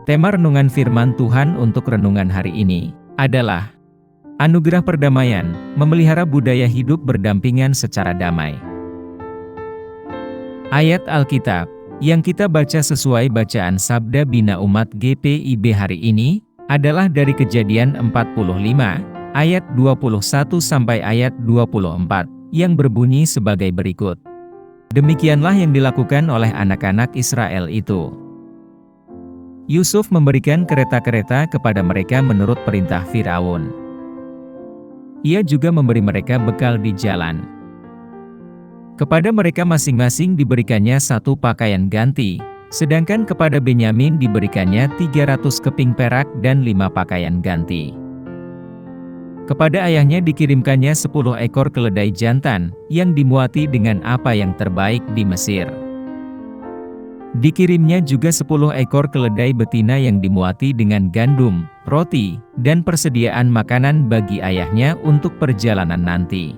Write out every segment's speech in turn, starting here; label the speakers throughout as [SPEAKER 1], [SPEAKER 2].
[SPEAKER 1] Tema renungan firman Tuhan untuk renungan hari ini adalah Anugerah Perdamaian, memelihara budaya hidup berdampingan secara damai. Ayat Alkitab yang kita baca sesuai bacaan Sabda Bina Umat GPIB hari ini adalah dari Kejadian 45 ayat 21 sampai ayat 24 yang berbunyi sebagai berikut. Demikianlah yang dilakukan oleh anak-anak Israel itu. Yusuf memberikan kereta-kereta kepada mereka menurut perintah Firaun. Ia juga memberi mereka bekal di jalan. Kepada mereka masing-masing diberikannya satu pakaian ganti, sedangkan kepada Benyamin diberikannya 300 keping perak dan 5 pakaian ganti. Kepada ayahnya dikirimkannya 10 ekor keledai jantan, yang dimuati dengan apa yang terbaik di Mesir. Dikirimnya juga 10 ekor keledai betina yang dimuati dengan gandum, roti, dan persediaan makanan bagi ayahnya untuk perjalanan nanti.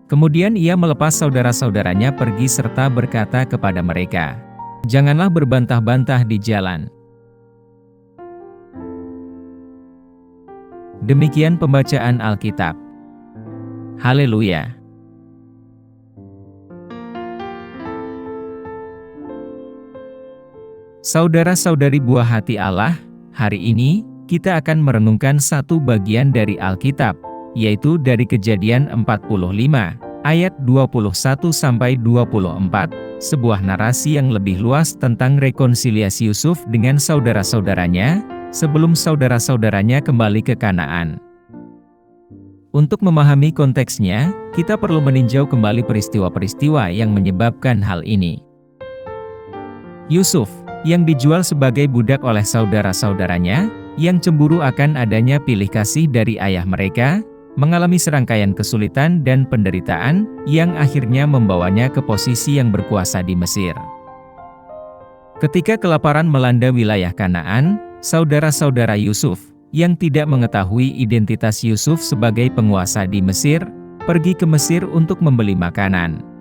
[SPEAKER 1] Kemudian ia melepas saudara-saudaranya pergi serta berkata kepada mereka, "Janganlah berbantah-bantah di jalan." Demikian pembacaan Alkitab. Haleluya! Saudara-saudari buah hati Allah, hari ini kita akan merenungkan satu bagian dari Alkitab, yaitu dari Kejadian 45 ayat 21 sampai 24, sebuah narasi yang lebih luas tentang rekonsiliasi Yusuf dengan saudara-saudaranya sebelum saudara-saudaranya kembali ke Kanaan. Untuk memahami konteksnya, kita perlu meninjau kembali peristiwa-peristiwa yang menyebabkan hal ini. Yusuf yang dijual sebagai budak oleh saudara-saudaranya, yang cemburu akan adanya pilih kasih dari ayah mereka, mengalami serangkaian kesulitan dan penderitaan, yang akhirnya membawanya ke posisi yang berkuasa di Mesir. Ketika kelaparan melanda wilayah Kanaan, saudara-saudara Yusuf, yang tidak mengetahui identitas Yusuf sebagai penguasa di Mesir, pergi ke Mesir untuk membeli makanan.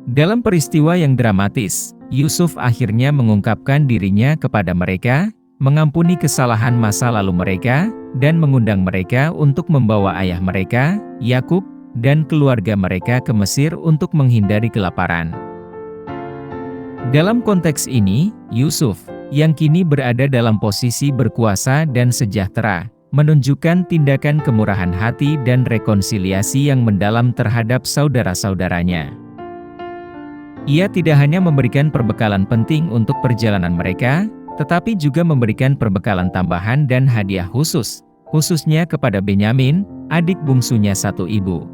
[SPEAKER 1] Dalam peristiwa yang dramatis, Yusuf akhirnya mengungkapkan dirinya kepada mereka, mengampuni kesalahan masa lalu mereka, dan mengundang mereka untuk membawa ayah mereka, Yakub, dan keluarga mereka ke Mesir untuk menghindari kelaparan. Dalam konteks ini, Yusuf, yang kini berada dalam posisi berkuasa dan sejahtera, menunjukkan tindakan kemurahan hati dan rekonsiliasi yang mendalam terhadap saudara-saudaranya. Ia tidak hanya memberikan perbekalan penting untuk perjalanan mereka, tetapi juga memberikan perbekalan tambahan dan hadiah khusus, khususnya kepada Benyamin, adik bungsunya satu ibu.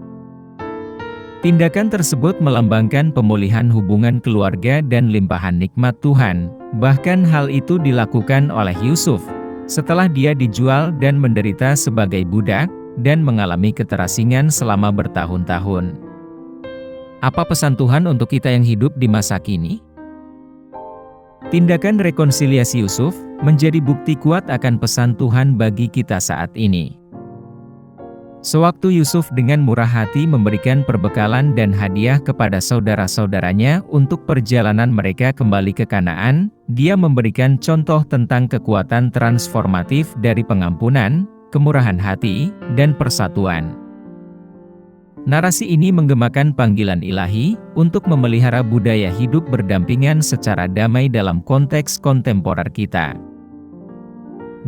[SPEAKER 1] Tindakan tersebut melambangkan pemulihan hubungan keluarga dan limpahan nikmat Tuhan, bahkan hal itu dilakukan oleh Yusuf, setelah dia dijual dan menderita sebagai budak, dan mengalami keterasingan selama bertahun-tahun. Apa pesan Tuhan untuk kita yang hidup di masa kini? Tindakan rekonsiliasi Yusuf menjadi bukti kuat akan pesan Tuhan bagi kita saat ini. Sewaktu Yusuf dengan murah hati memberikan perbekalan dan hadiah kepada saudara-saudaranya untuk perjalanan mereka kembali ke Kanaan, dia memberikan contoh tentang kekuatan transformatif dari pengampunan, kemurahan hati, dan persatuan. Narasi ini menggemakan panggilan ilahi untuk memelihara budaya hidup berdampingan secara damai dalam konteks kontemporer kita.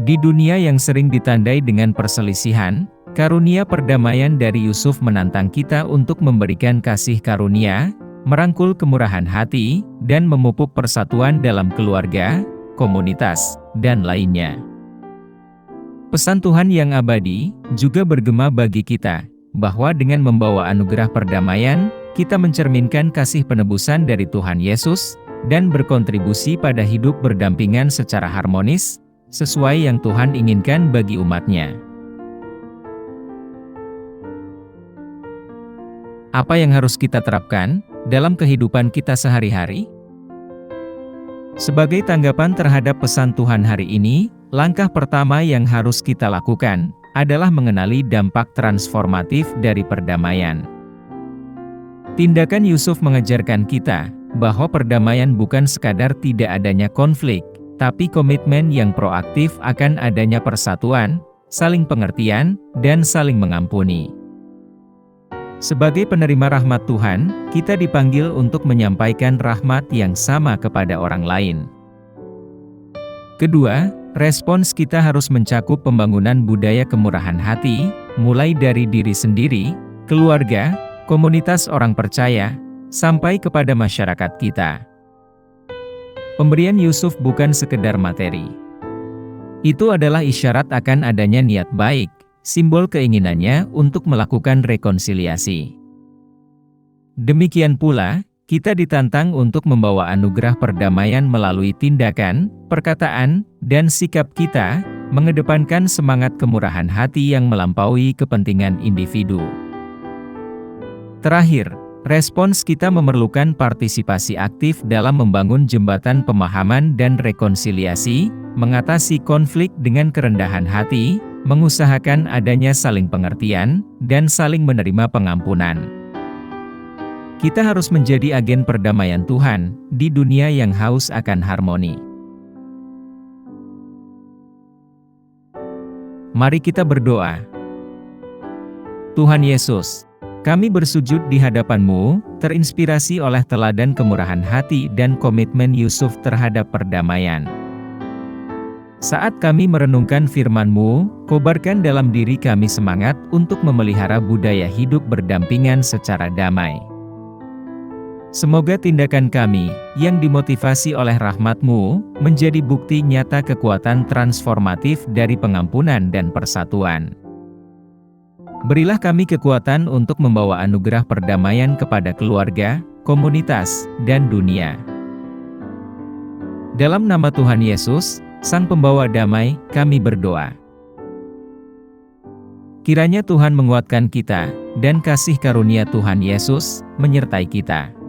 [SPEAKER 1] Di dunia yang sering ditandai dengan perselisihan, karunia perdamaian dari Yusuf menantang kita untuk memberikan kasih karunia, merangkul kemurahan hati, dan memupuk persatuan dalam keluarga, komunitas, dan lainnya. Pesan Tuhan yang abadi juga bergema bagi kita, bahwa dengan membawa anugerah perdamaian, kita mencerminkan kasih penebusan dari Tuhan Yesus, dan berkontribusi pada hidup berdampingan secara harmonis, sesuai yang Tuhan inginkan bagi umat-Nya. Apa yang harus kita terapkan dalam kehidupan kita sehari-hari? Sebagai tanggapan terhadap pesan Tuhan hari ini, langkah pertama yang harus kita lakukan adalah mengenali dampak transformatif dari perdamaian. Tindakan Yusuf mengajarkan kita bahwa perdamaian bukan sekadar tidak adanya konflik, tapi komitmen yang proaktif akan adanya persatuan, saling pengertian, dan saling mengampuni. Sebagai penerima rahmat Tuhan, kita dipanggil untuk menyampaikan rahmat yang sama kepada orang lain. Kedua, respons kita harus mencakup pembangunan budaya kemurahan hati, mulai dari diri sendiri, keluarga, komunitas orang percaya, sampai kepada masyarakat kita. Pemberian Yusuf bukan sekedar materi. Itu adalah isyarat akan adanya niat baik, simbol keinginannya untuk melakukan rekonsiliasi. Demikian pula, kita ditantang untuk membawa anugerah perdamaian melalui tindakan, perkataan, dan sikap kita, mengedepankan semangat kemurahan hati yang melampaui kepentingan individu. Terakhir, respons kita memerlukan partisipasi aktif dalam membangun jembatan pemahaman dan rekonsiliasi, mengatasi konflik dengan kerendahan hati, mengusahakan adanya saling pengertian, dan saling menerima pengampunan. Kita harus menjadi agen perdamaian Tuhan di dunia yang haus akan harmoni. Mari kita berdoa. Tuhan Yesus, kami bersujud di hadapan-Mu, terinspirasi oleh teladan kemurahan hati dan komitmen Yusuf terhadap perdamaian. Saat kami merenungkan firman-Mu, kobarkan dalam diri kami semangat untuk memelihara budaya hidup berdampingan secara damai. Semoga tindakan kami, yang dimotivasi oleh rahmat-Mu, menjadi bukti nyata kekuatan transformatif dari pengampunan dan persatuan. Berilah kami kekuatan untuk membawa anugerah perdamaian kepada keluarga, komunitas, dan dunia. Dalam nama Tuhan Yesus, Sang Pembawa Damai, kami berdoa. Kiranya Tuhan menguatkan kita, dan kasih karunia Tuhan Yesus menyertai kita.